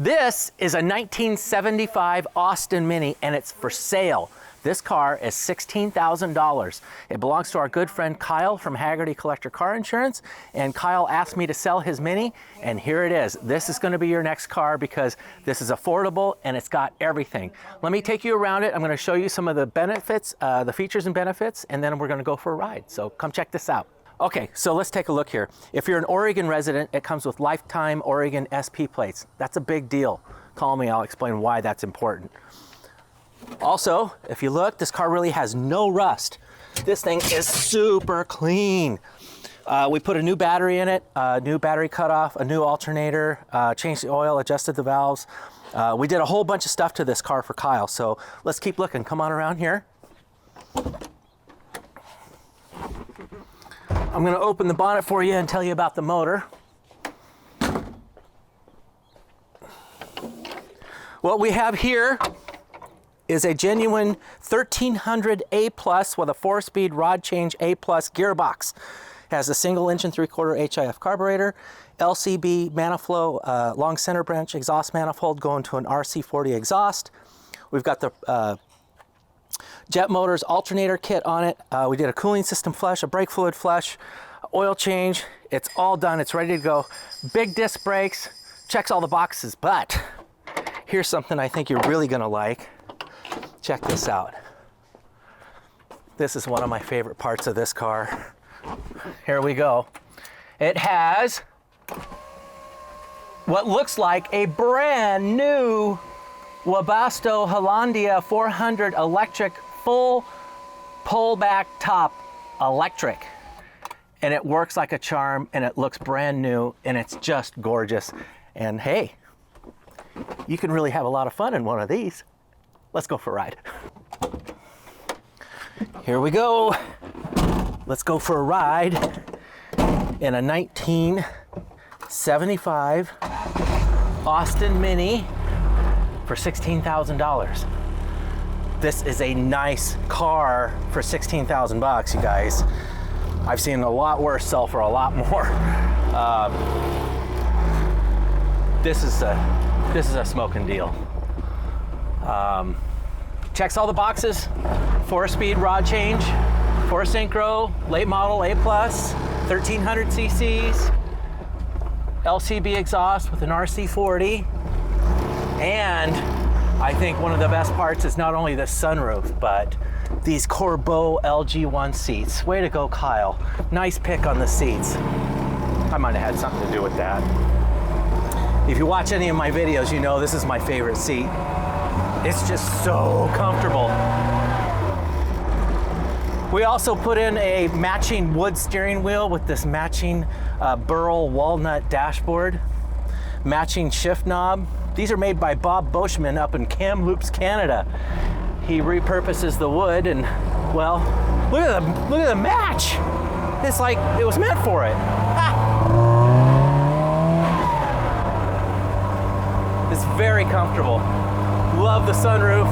This is a 1975 Austin Mini and it's for sale. This car is $16,000. It belongs to our good friend Kyle from Haggerty Collector Car Insurance, and Kyle asked me to sell his Mini, and here it is. This is going to be your next car because this is affordable and it's got everything. Let me take you around it. I'm going to show you some of the benefits, the features and benefits, and then we're going to go for a ride. So come check this out. Okay, so let's take a look here. If you're an Oregon resident, it comes with lifetime Oregon SP plates. That's a big deal. Call me, I'll explain why that's important. Also, if you look, this car really has no rust. This thing is super clean. We put a new battery in it, a new battery cutoff, a new alternator, changed the oil, adjusted the valves. We did a whole bunch of stuff to this car for Kyle, so let's keep looking. Come on around here. I'm gonna open the bonnet for you and tell you about the motor. What we have here is a genuine 1300 A+ with a 4-speed rod change A+ gearbox. Has a single engine 3/4 HIF carburetor, LCB Maniflow long center branch exhaust manifold going to an RC40 exhaust. We've got the Jet Motors alternator kit on it. We did a cooling system flush, a brake fluid flush, oil change. It's all done, it's ready to go. Big disc brakes, checks all the boxes, but here's something I think you're really gonna like. Check this out. This is one of my favorite parts of this car. Here we go. It has what looks like a brand new Webasto Hollandia 400 electric, full pullback top electric. And it works like a charm and it looks brand new and it's just gorgeous. And hey, you can really have a lot of fun in one of these. Let's go for a ride. Here we go. Let's go for a ride in a 1975 Austin Mini for $16,000. This is a nice car for $16,000, you guys. I've seen a lot worse sell for a lot more. This is a smoking deal. Checks all the boxes. 4-speed rod change, 4 synchro, late model A+, 1300 cc's, LCB exhaust with an RC40, and I think one of the best parts is not only the sunroof, but these Corbeau LG1 seats. Way to go, Kyle. Nice pick on the seats. I might have had something to do with that. If you watch any of my videos, you know this is my favorite seat. It's just so comfortable. We also put in a matching wood steering wheel with this matching burl walnut dashboard, matching shift knob. These are made by Bob Boschman up in Kamloops, Canada. He repurposes the wood and, well, look at the match. It's like it was meant for it. Ah. It's very comfortable. Love the sunroof.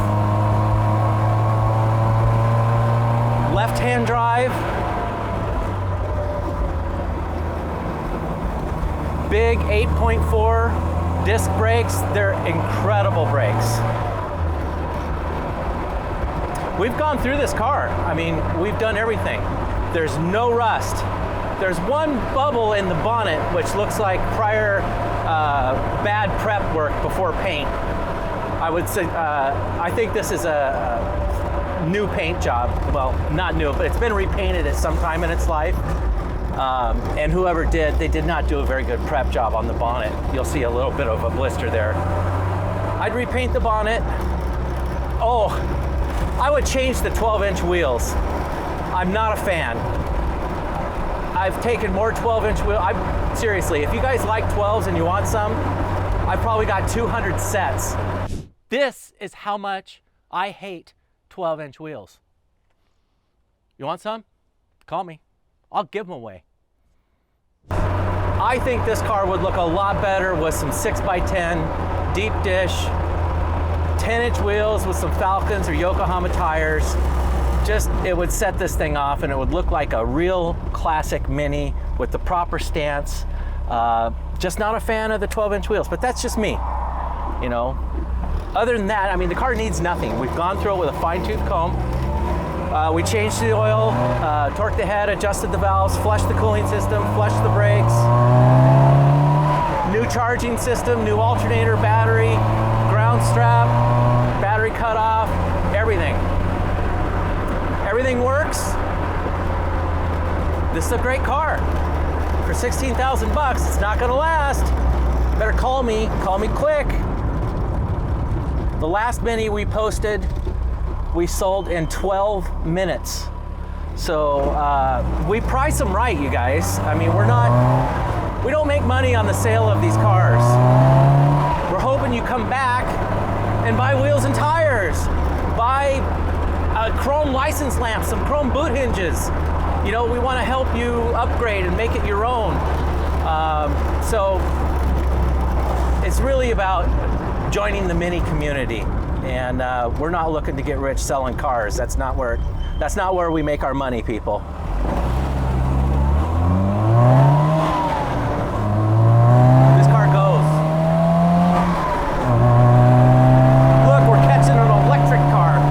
Left-hand drive. Big 8.4 disc brakes. They're incredible brakes. We've gone through this car. I mean, we've done everything. There's no rust. There's one bubble in the bonnet, which looks like prior bad prep work before paint. I would say, I think this is a new paint job. Well, not new, but it's been repainted at some time in its life. And whoever did, they did not do a very good prep job on the bonnet. You'll see a little bit of a blister there. I'd repaint the bonnet. Oh, I would change the 12-inch wheels. I'm not a fan. I've taken more 12-inch wheels. Seriously, if you guys like 12s and you want some, I've probably got 200 sets. This is how much I hate 12-inch wheels. You want some? Call me. I'll give them away. I think this car would look a lot better with some 6x10 deep dish, 10-inch wheels with some Falcons or Yokohama tires. Just, it would set this thing off and it would look like a real classic Mini with the proper stance. Just not a fan of the 12-inch wheels, but that's just me. you know. Other than that, I mean, the car needs nothing. We've gone through it with a fine-tooth comb. We changed the oil, torqued the head, adjusted the valves, flushed the cooling system, flushed the brakes. New charging system, new alternator, battery, ground strap, battery cutoff, everything. Everything works. This is a great car. For 16,000 bucks, it's not gonna last. Better call me quick. The last Mini we posted, we sold in 12 minutes. So we price them right, you guys. I mean, we don't make money on the sale of these cars. We're hoping you come back and buy wheels and tires, buy a chrome license lamp, some chrome boot hinges. You know, we want to help you upgrade and make it your own. So it's really about joining the Mini community. And we're not looking to get rich selling cars. That's not where we make our money, people. This car goes. Look, we're catching an electric car.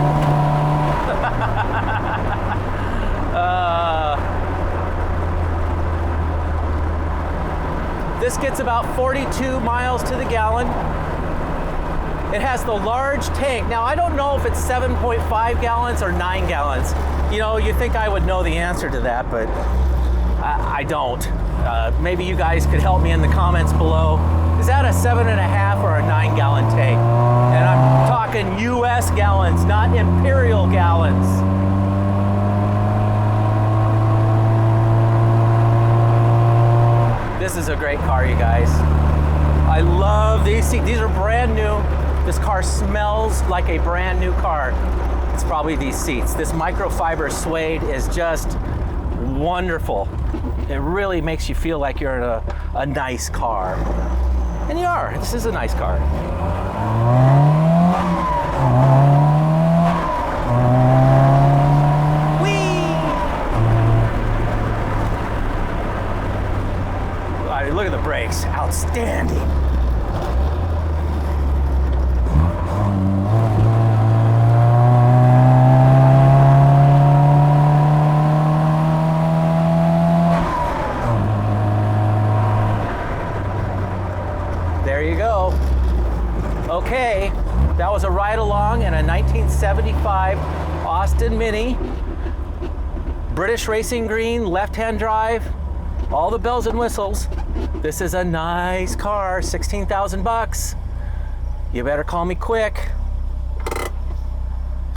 This gets about 42 miles to the gallon. It has the large tank. Now, I don't know if it's 7.5 gallons or 9 gallons. You know, you think I would know the answer to that, but I don't. Maybe you guys could help me in the comments below. Is that a 7.5 or a 9 gallon tank? And I'm talking US gallons, not imperial gallons. This is a great car, you guys. I love these seats. These are brand new. This car smells like a brand new car. It's probably these seats. This microfiber suede is just wonderful. It really makes you feel like you're in a nice car. And you are. This is a nice car. Whee! Look at the brakes. Outstanding. There you go. Okay, that was a ride along in a 1975 Austin Mini. British racing green, left-hand drive, all the bells and whistles. This is a nice car, 16,000 bucks. You better call me quick,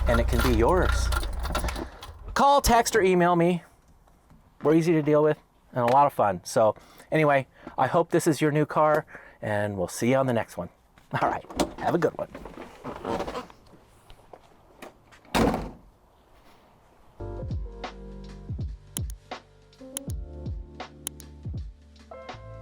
and it can be yours. Call, text, or email me. We're easy to deal with and a lot of fun. So anyway, I hope this is your new car, and we'll see you on the next one. All right, have a good one.